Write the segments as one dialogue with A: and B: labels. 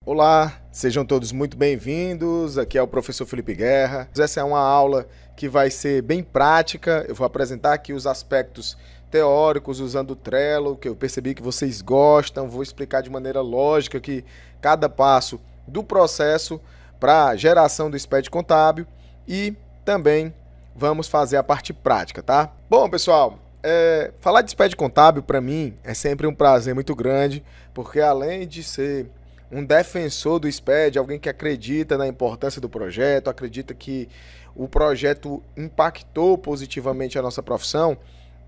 A: Olá, sejam todos muito bem-vindos. Aqui é o professor Felipe Guerra. Essa é uma aula que vai ser bem prática. Eu vou apresentar aqui os aspectos teóricos usando o Trello, que eu percebi que vocês gostam. Vou explicar de maneira lógica aqui cada passo do processo para a geração do SPED contábil e também vamos fazer a parte prática, tá? Bom, pessoal, falar de SPED contábil para mim é sempre um prazer muito grande, porque além de ser um defensor do SPED, alguém que acredita na importância do projeto, acredita que o projeto impactou positivamente a nossa profissão,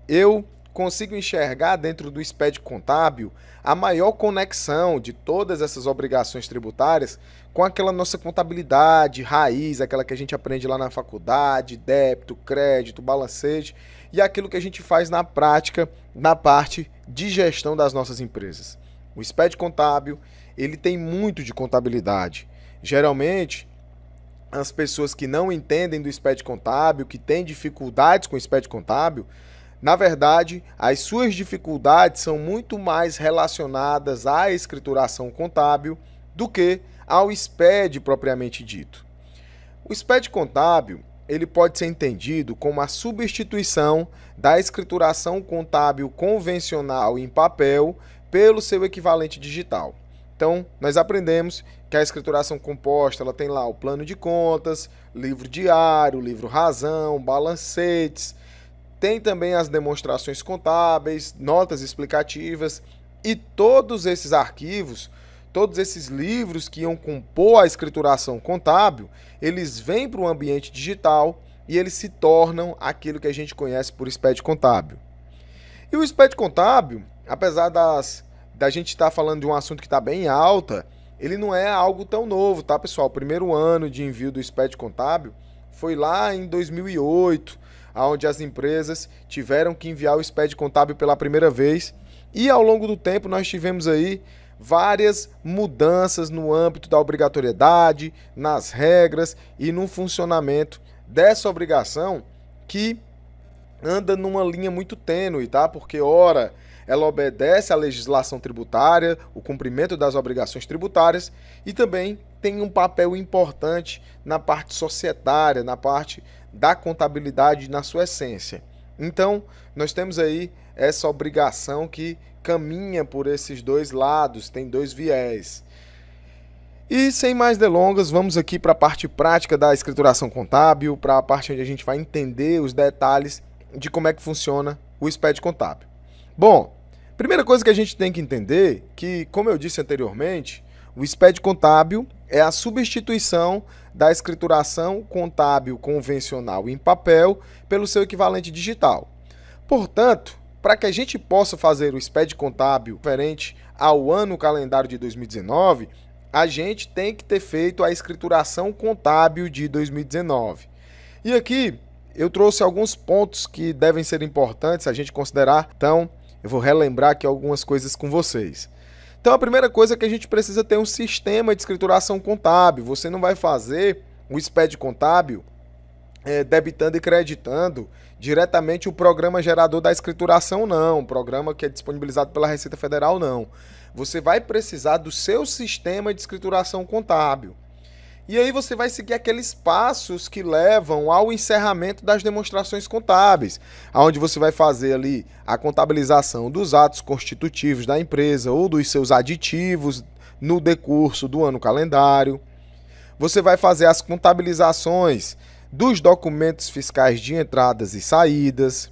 A: eu consigo enxergar dentro do SPED contábil a maior conexão de todas essas obrigações tributárias com aquela nossa contabilidade raiz, aquela que a gente aprende lá na faculdade, débito, crédito, balancete, e aquilo que a gente faz na prática na parte de gestão das nossas empresas. O SPED contábil, ele tem muito de contabilidade. Geralmente, as pessoas que não entendem do SPED contábil, que têm dificuldades com o SPED contábil, na verdade, as suas dificuldades são muito mais relacionadas à escrituração contábil do que ao SPED propriamente dito. O SPED contábil, ele pode ser entendido como a substituição da escrituração contábil convencional em papel pelo seu equivalente digital. Então, nós aprendemos que a escrituração composta, ela tem lá o plano de contas, livro diário, livro razão, balancetes, tem também as demonstrações contábeis, notas explicativas e todos esses arquivos, todos esses livros que iam compor a escrituração contábil, eles vêm para o ambiente digital e eles se tornam aquilo que a gente conhece por SPED contábil. E o SPED contábil, apesar da gente estar falando de um assunto que está bem alta, ele não é algo tão novo, tá, pessoal? O primeiro ano de envio do SPED contábil foi lá em 2008, onde as empresas tiveram que enviar o SPED contábil pela primeira vez. E ao longo do tempo nós tivemos aí várias mudanças no âmbito da obrigatoriedade, nas regras e no funcionamento dessa obrigação que anda numa linha muito tênue, tá? Porque ora ela obedece à legislação tributária, o cumprimento das obrigações tributárias e também tem um papel importante na parte societária, na parte da contabilidade na sua essência. Então, nós temos aí essa obrigação que caminha por esses dois lados, tem dois viés. E sem mais delongas, vamos aqui para a parte prática da escrituração contábil, para a parte onde a gente vai entender os detalhes de como é que funciona o SPED contábil. Bom, primeira coisa que a gente tem que entender que, como eu disse anteriormente, o SPED contábil é a substituição da escrituração contábil convencional em papel pelo seu equivalente digital. Portanto, para que a gente possa fazer o SPED contábil referente ao ano calendário de 2019, a gente tem que ter feito a escrituração contábil de 2019. E aqui eu trouxe alguns pontos que devem ser importantes a gente considerar, então eu vou relembrar aqui algumas coisas com vocês. Então, a primeira coisa é que a gente precisa ter um sistema de escrituração contábil. Você não vai fazer o SPED contábil debitando e creditando diretamente o programa gerador da escrituração, não. O programa que é disponibilizado pela Receita Federal, não. Você vai precisar do seu sistema de escrituração contábil. E aí você vai seguir aqueles passos que levam ao encerramento das demonstrações contábeis, onde você vai fazer ali a contabilização dos atos constitutivos da empresa ou dos seus aditivos no decurso do ano calendário. Você vai fazer as contabilizações dos documentos fiscais de entradas e saídas.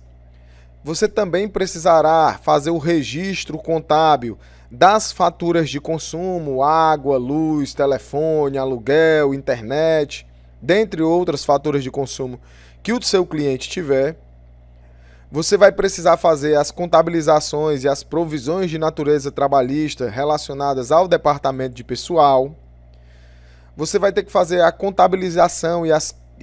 A: Você também precisará fazer o registro contábil das faturas de consumo, água, luz, telefone, aluguel, internet, dentre outras faturas de consumo que o seu cliente tiver. Você vai precisar fazer as contabilizações e as provisões de natureza trabalhista relacionadas ao departamento de pessoal. Você vai ter que fazer a contabilização e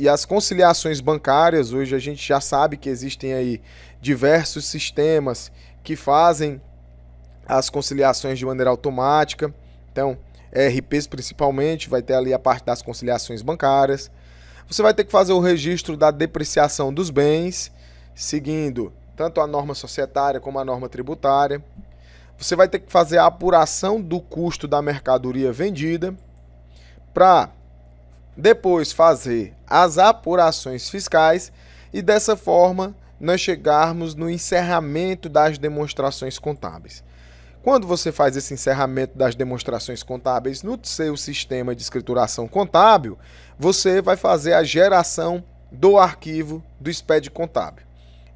A: as conciliações bancárias. Hoje a gente já sabe que existem aí diversos sistemas que fazem as conciliações de maneira automática. Então, ERPs principalmente, vai ter ali a parte das conciliações bancárias. Você vai ter que fazer o registro da depreciação dos bens, seguindo tanto a norma societária como a norma tributária. você vai ter que fazer a apuração do custo da mercadoria vendida para depois fazer as apurações fiscais e dessa forma nós chegarmos no encerramento das demonstrações contábeis. Quando você faz esse encerramento das demonstrações contábeis no seu sistema de escrituração contábil, você vai fazer a geração do arquivo do SPED contábil.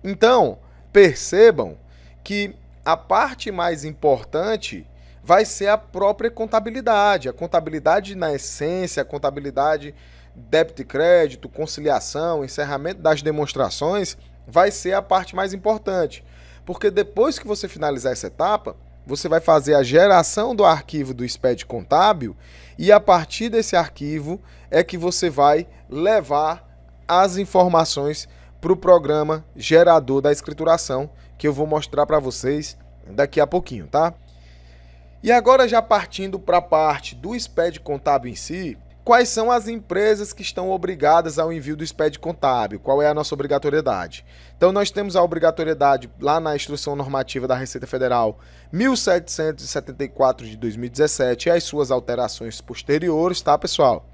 A: Então, percebam que a parte mais importante vai ser a própria contabilidade. A contabilidade na essência, a contabilidade débito e crédito, conciliação, encerramento das demonstrações, vai ser a parte mais importante. Porque depois que você finalizar essa etapa, você vai fazer a geração do arquivo do SPED contábil e a partir desse arquivo é que você vai levar as informações para o programa gerador da escrituração, que eu vou mostrar para vocês daqui a pouquinho, tá? E agora já partindo para a parte do SPED contábil em si, quais são as empresas que estão obrigadas ao envio do SPED contábil? Qual é a nossa obrigatoriedade? Então nós temos a obrigatoriedade lá na Instrução Normativa da Receita Federal 1774 de 2017 e as suas alterações posteriores, tá, pessoal?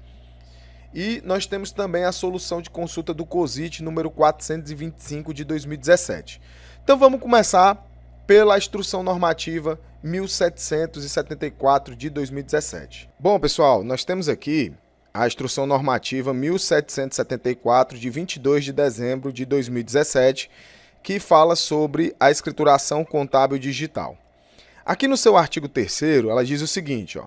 A: E nós temos também a solução de consulta do COSIT número 425 de 2017. Então vamos começar pela Instrução Normativa 1774 de 2017. Bom, pessoal, nós temos aqui a Instrução Normativa 1774 de 22 de dezembro de 2017, que fala sobre a escrituração contábil digital. Aqui no seu artigo 3º, ela diz o seguinte, ó: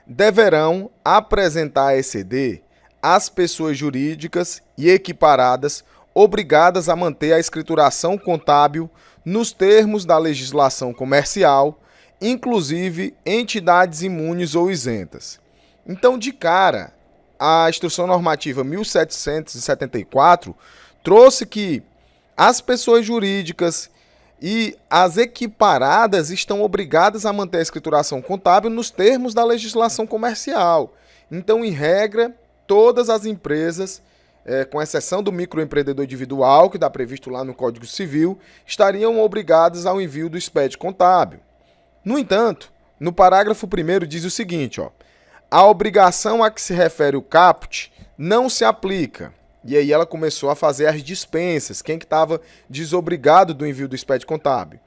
A: deverão apresentar a ECD as pessoas jurídicas e equiparadas obrigadas a manter a escrituração contábil nos termos da legislação comercial, inclusive entidades imunes ou isentas. Então, de cara, a Instrução Normativa 1774 trouxe que as pessoas jurídicas e as equiparadas estão obrigadas a manter a escrituração contábil nos termos da legislação comercial. Então, em regra, todas as empresas, com exceção do microempreendedor individual, que está previsto lá no Código Civil, estariam obrigadas ao envio do SPED contábil. No entanto, no parágrafo 1º diz o seguinte, ó: a obrigação a que se refere o caput não se aplica. E aí ela começou a fazer as dispensas, quem que estava desobrigado do envio do SPED contábil.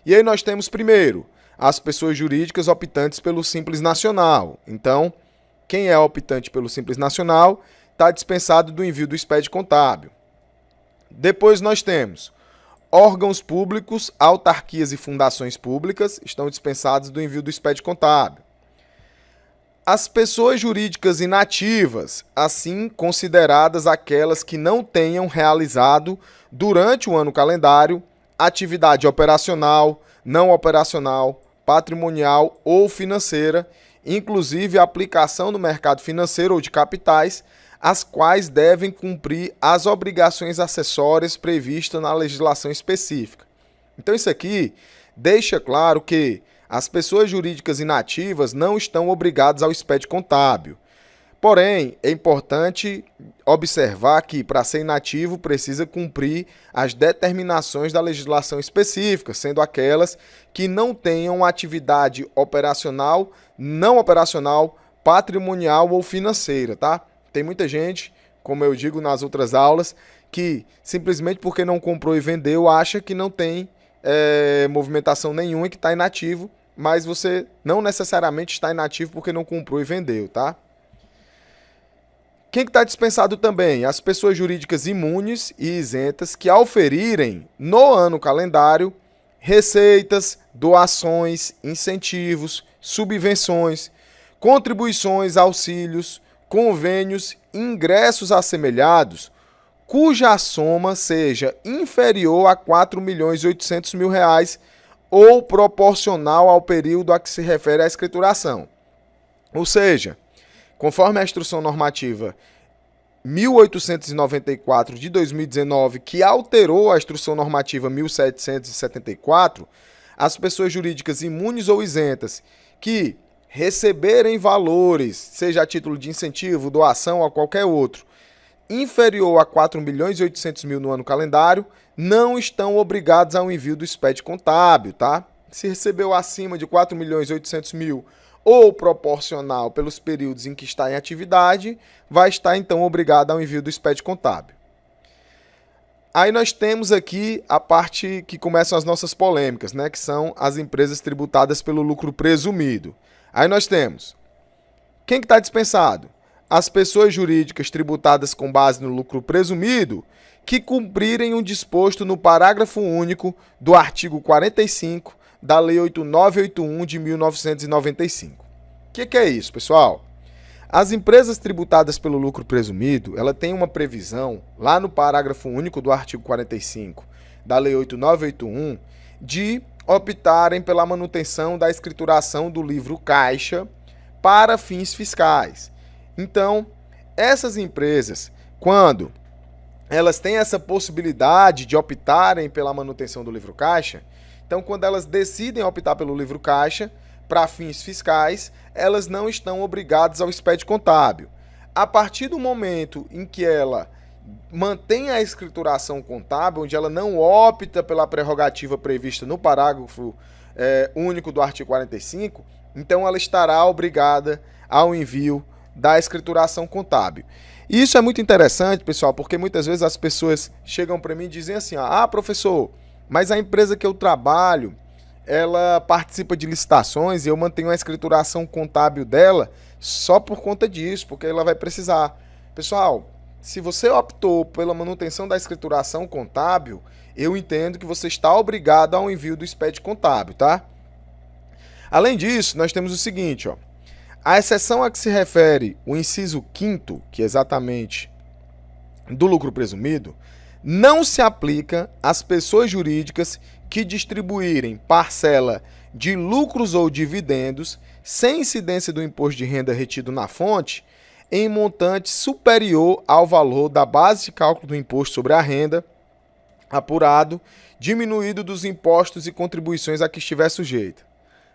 A: E aí nós temos primeiro as pessoas jurídicas optantes pelo Simples Nacional. Então, quem é optante pelo Simples Nacional está dispensado do envio do SPED contábil. Depois nós temos órgãos públicos, autarquias e fundações públicas estão dispensados do envio do SPED contábil. As pessoas jurídicas inativas, assim consideradas aquelas que não tenham realizado durante o ano calendário atividade operacional, não operacional, patrimonial ou financeira, inclusive a aplicação no mercado financeiro ou de capitais, as quais devem cumprir as obrigações acessórias previstas na legislação específica. Então isso aqui deixa claro que as pessoas jurídicas inativas não estão obrigadas ao SPED contábil. Porém, é importante observar que para ser inativo precisa cumprir as determinações da legislação específica, sendo aquelas que não tenham atividade operacional, não operacional, patrimonial ou financeira, tá? Tem muita gente, como eu digo nas outras aulas, que simplesmente porque não comprou e vendeu, acha que não tem movimentação nenhuma e que está inativo, mas você não necessariamente está inativo porque não comprou e vendeu, tá? Quem que está dispensado também? As pessoas jurídicas imunes e isentas que auferirem no ano calendário receitas, doações, incentivos, subvenções, contribuições, auxílios, convênios, ingressos assemelhados, cuja soma seja inferior a R$ 4.800.000 ou proporcional ao período a que se refere a escrituração. Ou seja, conforme a Instrução Normativa 1894 de 2019, que alterou a Instrução Normativa 1774, as pessoas jurídicas imunes ou isentas que receberem valores, seja a título de incentivo, doação ou qualquer outro, inferior a R$ 4.800.000 no ano calendário, não estão obrigados ao envio do SPED contábil, tá? se recebeu acima de 4.800.000 ou proporcional pelos períodos em que está em atividade, vai estar então obrigado ao envio do SPED contábil. Aí nós temos aqui a parte que começam as nossas polêmicas, né, que são as empresas tributadas pelo lucro presumido. Aí nós temos, quem que está dispensado? As pessoas jurídicas tributadas com base no lucro presumido que cumprirem o disposto no parágrafo único do artigo 45 da Lei 8981 de 1995. O que é isso, pessoal? As empresas tributadas pelo lucro presumido, ela tem uma previsão lá no parágrafo único do artigo 45 da Lei 8981 de optarem pela manutenção da escrituração do livro caixa para fins fiscais. Então, essas empresas, quando elas têm essa possibilidade de optarem pela manutenção do livro caixa, então quando elas decidem optar pelo livro caixa para fins fiscais, elas não estão obrigadas ao SPED contábil. A partir do momento em que ela mantém a escrituração contábil, onde ela não opta pela prerrogativa prevista no parágrafo único do artigo 45, então ela estará obrigada ao envio da escrituração contábil. E isso é muito interessante, pessoal, porque muitas vezes as pessoas chegam para mim e dizem assim, professor, mas a empresa que eu trabalho, ela participa de licitações e eu mantenho a escrituração contábil dela só por conta disso, porque ela vai precisar. Pessoal, se você optou pela manutenção da escrituração contábil, eu entendo que você está obrigado ao envio do SPED contábil, tá? Além disso, nós temos o seguinte, a exceção a que se refere o inciso 5º, que é exatamente do lucro presumido, não se aplica às pessoas jurídicas que distribuírem parcela de lucros ou dividendos sem incidência do imposto de renda retido na fonte em montante superior ao valor da base de cálculo do imposto sobre a renda apurado, diminuído dos impostos e contribuições a que estiver sujeita.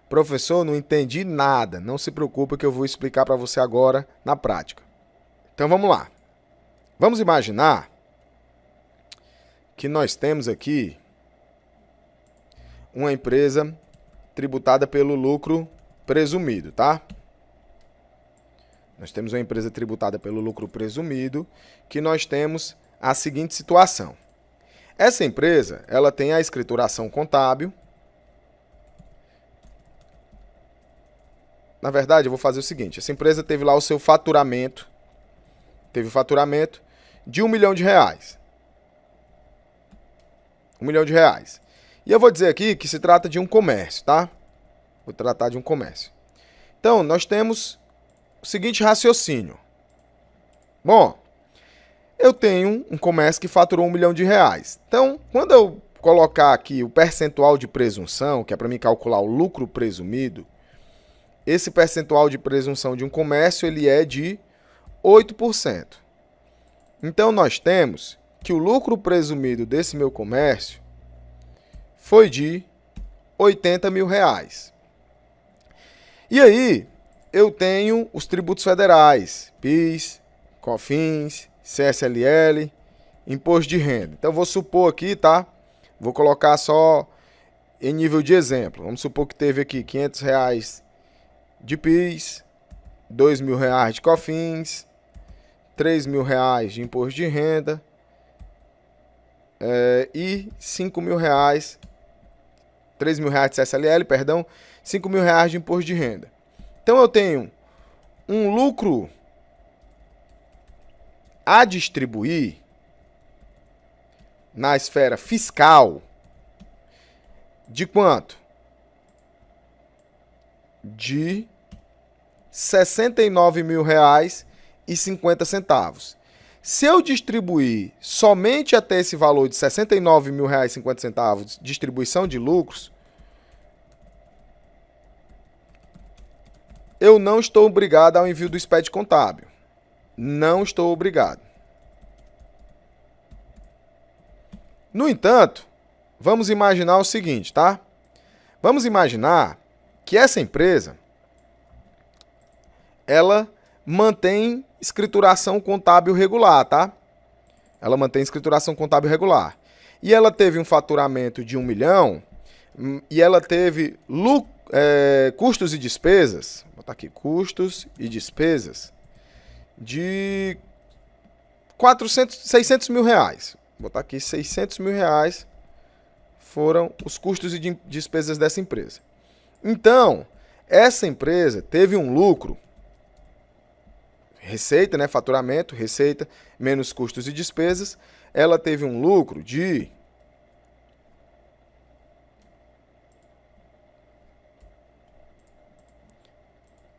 A: Professor, não entendi nada. Não se preocupe que eu vou explicar para você agora na prática. Então vamos lá. Vamos imaginar que nós temos aqui uma empresa tributada pelo lucro presumido, tá? Nós temos uma empresa tributada pelo lucro presumido, que nós temos a seguinte situação. Essa empresa, ela tem a escrituração contábil. Na verdade, eu vou fazer o seguinte, essa empresa teve lá o seu faturamento, teve o faturamento de R$1 milhão. R$1 milhão. E eu vou dizer aqui que se trata de um comércio, tá? Vou tratar de um comércio. Então, nós temos o seguinte raciocínio. Bom, eu tenho um comércio que faturou R$1 milhão. Então, quando eu colocar aqui o percentual de presunção, que é para mim calcular o lucro presumido, esse percentual de presunção de um comércio, ele é de 8%. Então, nós temos que o lucro presumido desse meu comércio foi de R$80 mil. E aí, eu tenho os tributos federais, PIS, COFINS, CSLL, imposto de renda. Então, vou supor aqui, tá? Vou colocar só em nível de exemplo. Vamos supor que teve aqui R$500 de PIS, R$2 mil de COFINS, R$3 mil de imposto de renda e R$5 mil, R$3 mil de CSLL, perdão, R$5 mil de imposto de renda. Então eu tenho um lucro a distribuir na esfera fiscal de quanto? De R$ 69.000,50. Se eu distribuir somente até esse valor de R$ 69.000,50, distribuição de lucros, eu não estou obrigado ao envio do SPED contábil. Não estou obrigado. No entanto, vamos imaginar o seguinte, tá? Vamos imaginar que essa empresa, ela mantém escrituração contábil regular, tá? Ela mantém escrituração contábil regular. E ela teve um faturamento de R$1 milhão, e ela teve custos e despesas, vou botar aqui, custos e despesas de 600 mil reais. Vou botar aqui 600 mil reais foram os custos e despesas dessa empresa. Então, essa empresa teve um lucro, receita, né, faturamento, receita, menos custos e despesas, ela teve um lucro de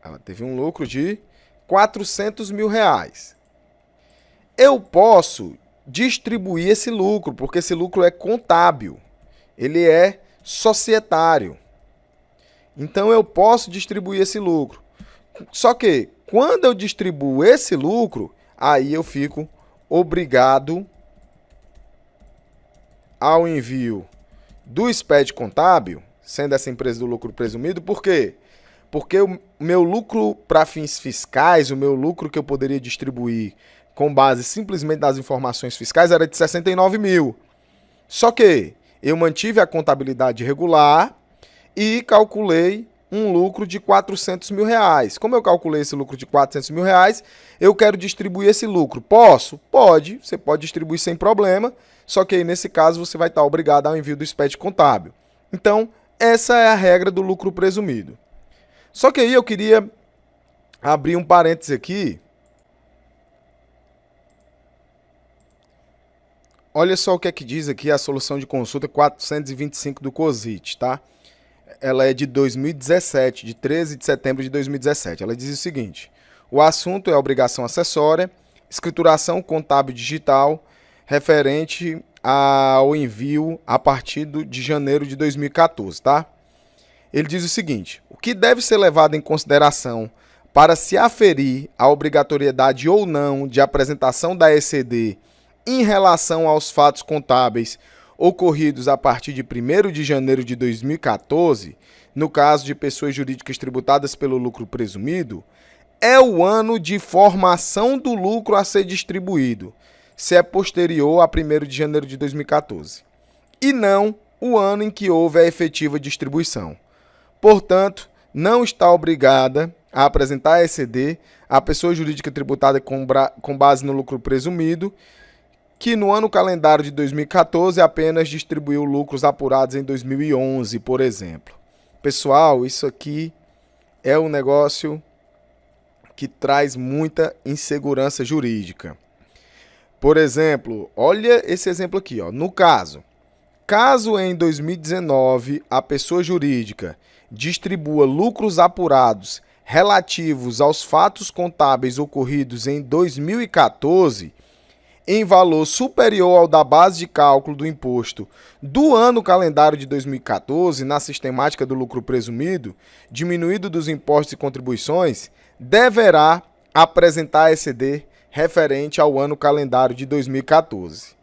A: R$400 mil. Eu posso distribuir esse lucro, porque esse lucro é contábil, ele é societário. Então eu posso distribuir esse lucro. Só que quando eu distribuo esse lucro, aí eu fico obrigado ao envio do SPED contábil, sendo essa empresa do lucro presumido. Por quê? Porque o meu lucro para fins fiscais, o meu lucro que eu poderia distribuir com base simplesmente nas informações fiscais era de 69 mil. Só que eu mantive a contabilidade regular e calculei um lucro de 400 mil reais. Como eu calculei esse lucro de 400 mil reais, eu quero distribuir esse lucro. Posso? Pode. Você pode distribuir sem problema, só que aí, nesse caso, você vai estar obrigado ao envio do SPED contábil. Então, essa é a regra do lucro presumido. Só que aí eu queria abrir um parêntese aqui. Olha só o que é que diz aqui a solução de consulta 425 do COSIT, tá? Ela é de 2017, de 13 de setembro de 2017. Ela diz o seguinte: o assunto é obrigação acessória, escrituração contábil digital, referente ao envio a partir de janeiro de 2014, tá? Ele diz o seguinte: o que deve ser levado em consideração para se aferir a obrigatoriedade ou não de apresentação da ECD em relação aos fatos contábeis ocorridos a partir de 1º de janeiro de 2014, no caso de pessoas jurídicas tributadas pelo lucro presumido, é o ano de formação do lucro a ser distribuído, se é posterior a 1º de janeiro de 2014, e não o ano em que houve a efetiva distribuição. Portanto, não está obrigada a apresentar a ECD a pessoa jurídica tributada com base no lucro presumido, que no ano calendário de 2014 apenas distribuiu lucros apurados em 2011, por exemplo. Pessoal, isso aqui é um negócio que traz muita insegurança jurídica. Por exemplo, olha esse exemplo aqui, ó. No caso em 2019 a pessoa jurídica distribua lucros apurados relativos aos fatos contábeis ocorridos em 2014, em valor superior ao da base de cálculo do imposto do ano calendário de 2014, na sistemática do lucro presumido, diminuído dos impostos e contribuições, deverá apresentar a ECD referente ao ano calendário de 2014.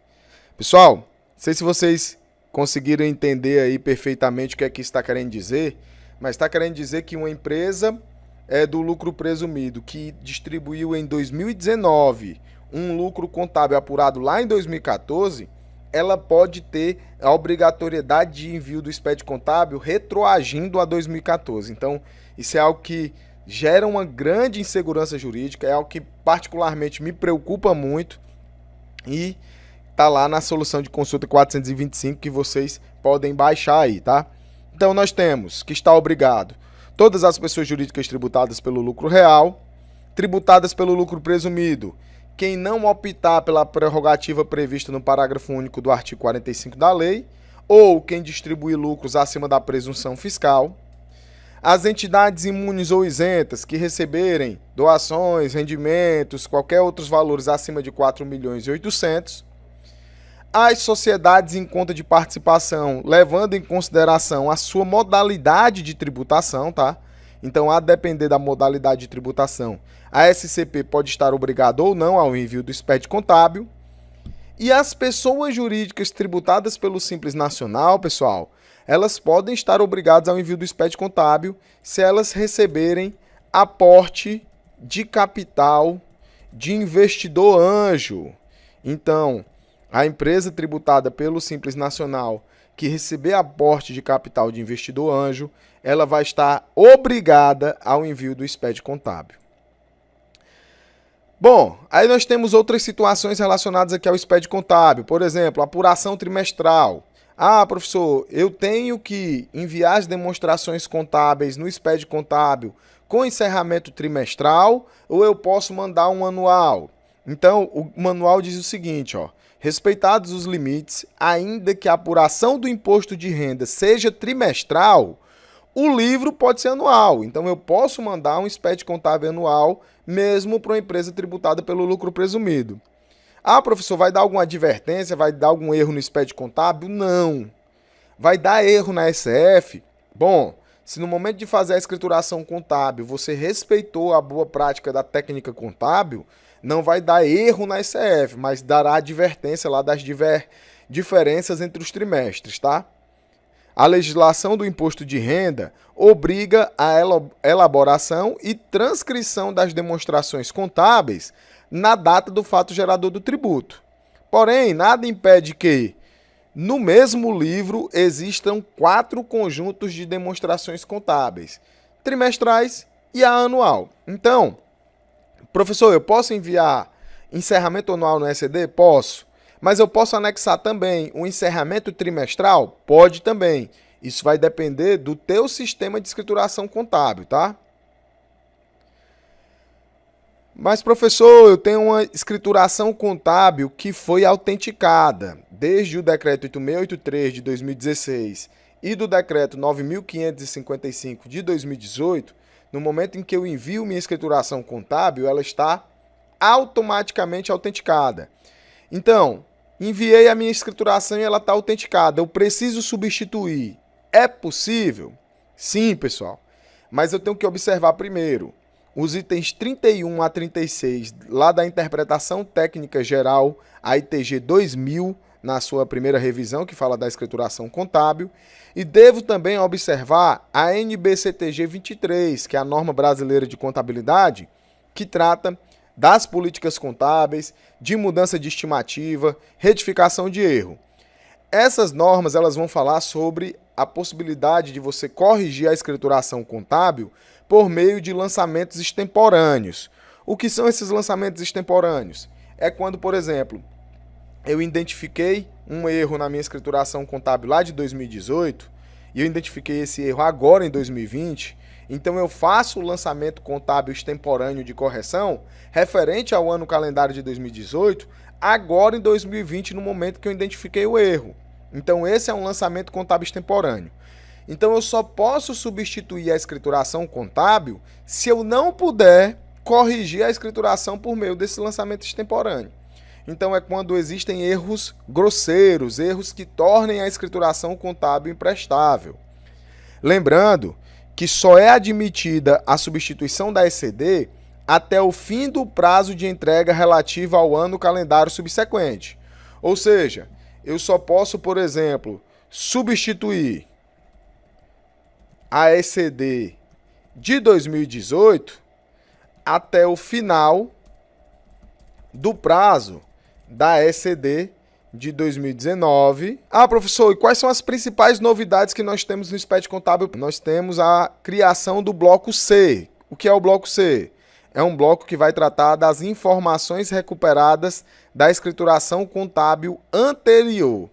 A: Pessoal, não sei se vocês conseguiram entender aí perfeitamente o que é que está querendo dizer, mas está querendo dizer que uma empresa do lucro presumido que distribuiu em 2019 um lucro contábil apurado lá em 2014, ela pode ter a obrigatoriedade de envio do SPED contábil retroagindo a 2014. Então, isso é algo que gera uma grande insegurança jurídica, é algo que particularmente me preocupa muito e tá lá na solução de consulta 425 que vocês podem baixar aí, tá? Então, nós temos que está obrigado todas as pessoas jurídicas tributadas pelo lucro real, tributadas pelo lucro presumido, quem não optar pela prerrogativa prevista no parágrafo único do artigo 45 da lei, ou quem distribuir lucros acima da presunção fiscal, as entidades imunes ou isentas que receberem doações, rendimentos, qualquer outros valores acima de 4.800.000, as sociedades em conta de participação, levando em consideração a sua modalidade de tributação, tá? Então, a depender da modalidade de tributação, a SCP pode estar obrigada ou não ao envio do SPED contábil. E as pessoas jurídicas tributadas pelo Simples Nacional, pessoal, elas podem estar obrigadas ao envio do SPED contábil se elas receberem aporte de capital de investidor anjo. Então, a empresa tributada pelo Simples Nacional que receber aporte de capital de investidor anjo, ela vai estar obrigada ao envio do SPED contábil. Bom, aí nós temos outras situações relacionadas aqui ao SPED contábil. Por exemplo, apuração trimestral. Ah, professor, eu tenho que enviar as demonstrações contábeis no SPED contábil com encerramento trimestral ou eu posso mandar um anual? Então, o manual diz o seguinte, ó: respeitados os limites, ainda que a apuração do imposto de renda seja trimestral, o livro pode ser anual. Então, eu posso mandar um SPED contábil anual mesmo para uma empresa tributada pelo lucro presumido. Ah, professor, vai dar alguma advertência? Vai dar algum erro no SPED contábil? Não. Vai dar erro na SF? Bom, se no momento de fazer a escrituração contábil você respeitou a boa prática da técnica contábil, não vai dar erro na SF, mas dará advertência lá das diferenças entre os trimestres, tá? A legislação do imposto de renda obriga a elaboração e transcrição das demonstrações contábeis na data do fato gerador do tributo. Porém, nada impede que, no mesmo livro, existam 4 conjuntos de demonstrações contábeis, trimestrais e a anual. Então, professor, eu posso enviar encerramento anual no ECD? Posso. Mas eu posso anexar também um encerramento trimestral? Pode também. Isso vai depender do teu sistema de escrituração contábil, tá? Mas, professor, eu tenho uma escrituração contábil que foi autenticada desde o decreto 8683 de 2016 e do decreto 9555 de 2018. No momento em que eu envio minha escrituração contábil, ela está automaticamente autenticada. Então, enviei a minha escrituração e ela está autenticada. Eu preciso substituir. É possível? Sim, pessoal. Mas eu tenho que observar primeiro os itens 31 a 36, lá da Interpretação Técnica Geral, a ITG 2000, na sua primeira revisão, que fala da escrituração contábil. E devo também observar a NBCTG 23, que é a norma brasileira de contabilidade, que trata das políticas contábeis, de mudança de estimativa, retificação de erro. Essas normas elas vão falar sobre a possibilidade de você corrigir a escrituração contábil por meio de lançamentos extemporâneos. O que são esses lançamentos extemporâneos? É quando, por exemplo, eu identifiquei um erro na minha escrituração contábil lá de 2018 e eu identifiquei esse erro agora em 2020, então eu faço o lançamento contábil extemporâneo de correção referente ao ano calendário de 2018, agora em 2020, no momento que eu identifiquei o erro. Então esse é um lançamento contábil extemporâneo. Então eu só posso substituir a escrituração contábil se eu não puder corrigir a escrituração por meio desse lançamento extemporâneo. Então é quando existem erros grosseiros, erros que tornem a escrituração contábil imprestável. Lembrando que só é admitida a substituição da ECD até o fim do prazo de entrega relativo ao ano calendário subsequente. Ou seja, eu só posso, por exemplo, substituir a ECD de 2018 até o final do prazo da ECD de 2019. Ah, professor, e quais são as principais novidades que nós temos no SPED contábil? Nós temos a criação do bloco C. O que é o bloco C? É um bloco que vai tratar das informações recuperadas da escrituração contábil anterior.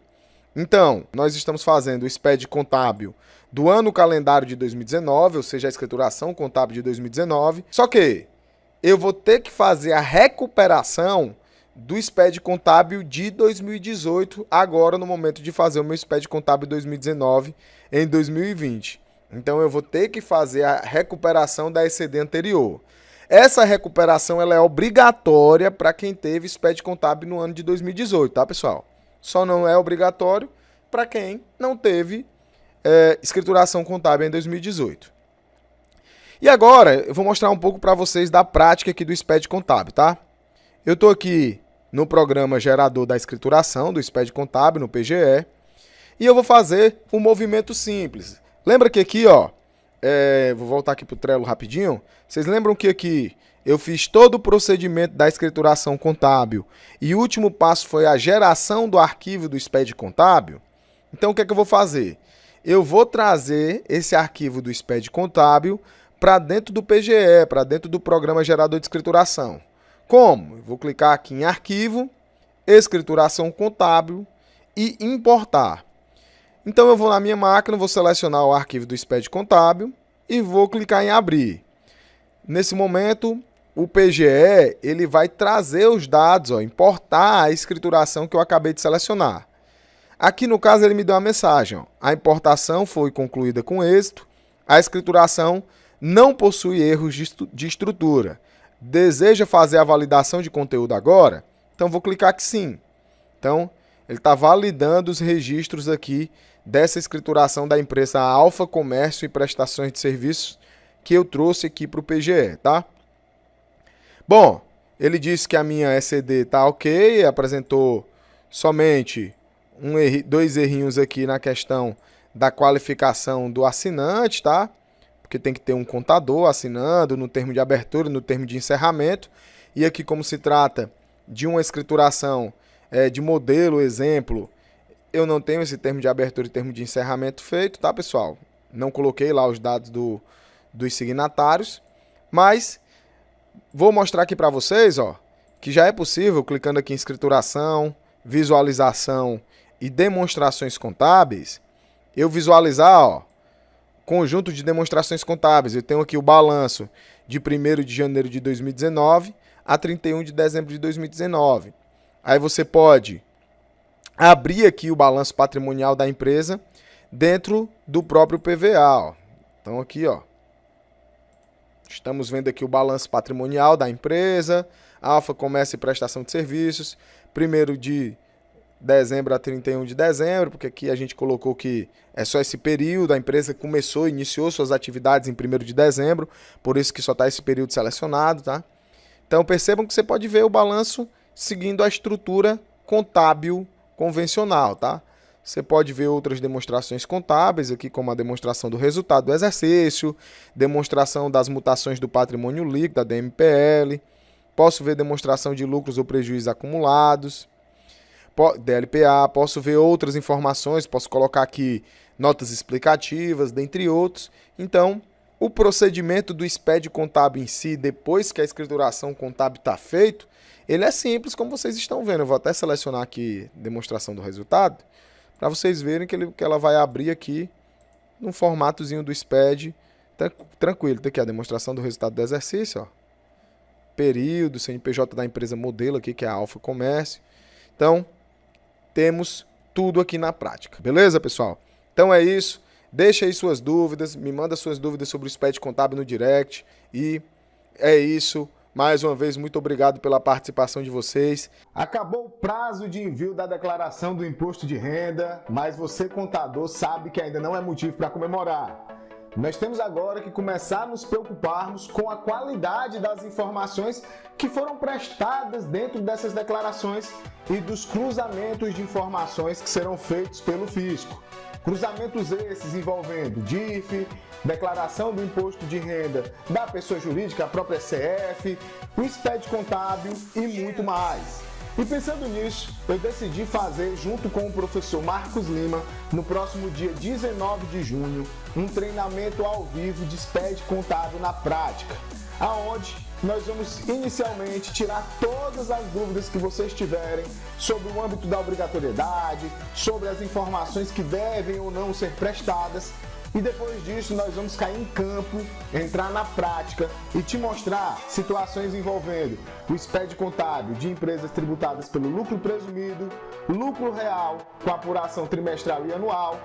A: Então, nós estamos fazendo o SPED contábil do ano calendário de 2019, ou seja, a escrituração contábil de 2019. Só que eu vou ter que fazer a recuperação do SPED contábil de 2018, agora no momento de fazer o meu SPED contábil 2019 em 2020. Então eu vou ter que fazer a recuperação da ECD anterior. Essa recuperação ela é obrigatória para quem teve SPED contábil no ano de 2018, tá, pessoal? Só não é obrigatório para quem não teve escrituração contábil em 2018. E agora eu vou mostrar um pouco para vocês da prática aqui do SPED contábil, tá? Eu estou aqui no programa gerador da escrituração do SPED contábil, no PGE, e eu vou fazer um movimento simples. Lembra que aqui, ó, vou voltar aqui para o Trello rapidinho. Vocês lembram que aqui eu fiz todo o procedimento da escrituração contábil e o último passo foi a geração do arquivo do SPED contábil? Então, o que é que eu vou fazer? Eu vou trazer esse arquivo do SPED contábil para dentro do PGE, para dentro do Programa Gerador de Escrituração. Como? Eu vou clicar aqui em Arquivo, Escrituração Contábil e Importar. Então, eu vou na minha máquina, vou selecionar o arquivo do SPED contábil e vou clicar em Abrir. Nesse momento, o PGE ele vai trazer os dados, importar a escrituração que eu acabei de selecionar. Aqui, no caso, ele me deu uma mensagem. A importação foi concluída com êxito. A escrituração não possui erros de estrutura. Deseja fazer a validação de conteúdo agora? Então, vou clicar que sim. Então, ele está validando os registros aqui dessa escrituração da empresa Alfa Comércio e Prestações de Serviços que eu trouxe aqui para o PGE, tá? Bom, ele disse que a minha ECD está ok, apresentou somente dois errinhos aqui na questão da qualificação do assinante, tá? Porque tem que ter um contador assinando no termo de abertura, no termo de encerramento. E aqui, como se trata de uma escrituração de modelo, exemplo, eu não tenho esse termo de abertura e termo de encerramento feito, tá, pessoal? Não coloquei lá os dados dos signatários, mas vou mostrar aqui para vocês, que já é possível, clicando aqui em escrituração, visualização e demonstrações contábeis, eu visualizar, conjunto de demonstrações contábeis. Eu tenho aqui o balanço de 1º de janeiro de 2019 a 31 de dezembro de 2019. Aí você pode abrir aqui o balanço patrimonial da empresa dentro do próprio PVA. Então aqui, estamos vendo aqui o balanço patrimonial da empresa, Alfa Comércio e Prestação de Serviços, 1º de dezembro a 31 de dezembro, porque aqui a gente colocou que é só esse período, a empresa iniciou suas atividades em 1º de dezembro, por isso que só está esse período selecionado, tá? Então percebam que você pode ver o balanço seguindo a estrutura contábil convencional, tá? Você pode ver outras demonstrações contábeis aqui, como a demonstração do resultado do exercício, demonstração das mutações do patrimônio líquido, da DMPL, posso ver demonstração de lucros ou prejuízos acumulados, DLPA, posso ver outras informações, posso colocar aqui notas explicativas, dentre outros. Então, o procedimento do SPED contábil em si, depois que a escrituração contábil está feito, ele é simples, como vocês estão vendo. Eu vou até selecionar aqui demonstração do resultado, para vocês verem que ela vai abrir aqui no formatozinho do SPED, tranquilo. Tem aqui a demonstração do resultado do exercício, período, CNPJ da empresa modelo aqui, que é a Alfa Comércio. Então, temos tudo aqui na prática. Beleza, pessoal? Então é isso. Deixa aí suas dúvidas, me manda suas dúvidas sobre o SPED contábil no direct. E é isso. Mais uma vez, muito obrigado pela participação de vocês. Acabou o prazo de envio da declaração do imposto de renda, mas você, contador, sabe que ainda não é motivo para comemorar. Nós temos agora que começar a nos preocuparmos com a qualidade das informações que foram prestadas dentro dessas declarações e dos cruzamentos de informações que serão feitos pelo fisco. Cruzamentos esses envolvendo DIF, declaração do imposto de renda da pessoa jurídica, a própria CF, o SPED contábil e muito mais. E pensando nisso, eu decidi fazer, junto com o professor Marcos Lima, no próximo dia 19 de junho, um treinamento ao vivo de SPED contábil na prática, aonde nós vamos inicialmente tirar todas as dúvidas que vocês tiverem sobre o âmbito da obrigatoriedade, sobre as informações que devem ou não ser prestadas. E depois disso nós vamos cair em campo, entrar na prática e te mostrar situações envolvendo o SPED contábil de empresas tributadas pelo lucro presumido, lucro real com apuração trimestral e anual,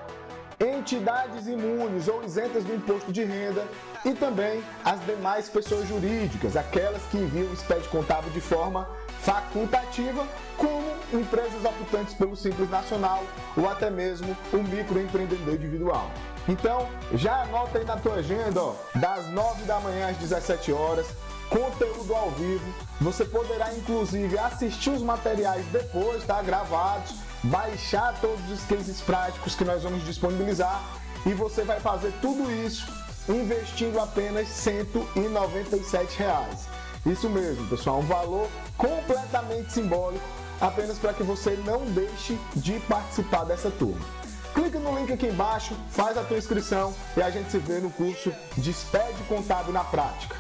A: entidades imunes ou isentas do imposto de renda e também as demais pessoas jurídicas, aquelas que enviam o SPED contábil de forma facultativa, como empresas optantes pelo Simples Nacional ou até mesmo o microempreendedor individual. Então, já anota aí na tua agenda, das 9 da manhã às 17 horas, conteúdo ao vivo. Você poderá, inclusive, assistir os materiais depois, tá? Gravados, baixar todos os cases práticos que nós vamos disponibilizar e você vai fazer tudo isso investindo apenas R$ 197. Isso mesmo, pessoal, um valor completamente simbólico, apenas para que você não deixe de participar dessa turma. Clica no link aqui embaixo, faz a tua inscrição e a gente se vê no curso Despede Contábil na Prática.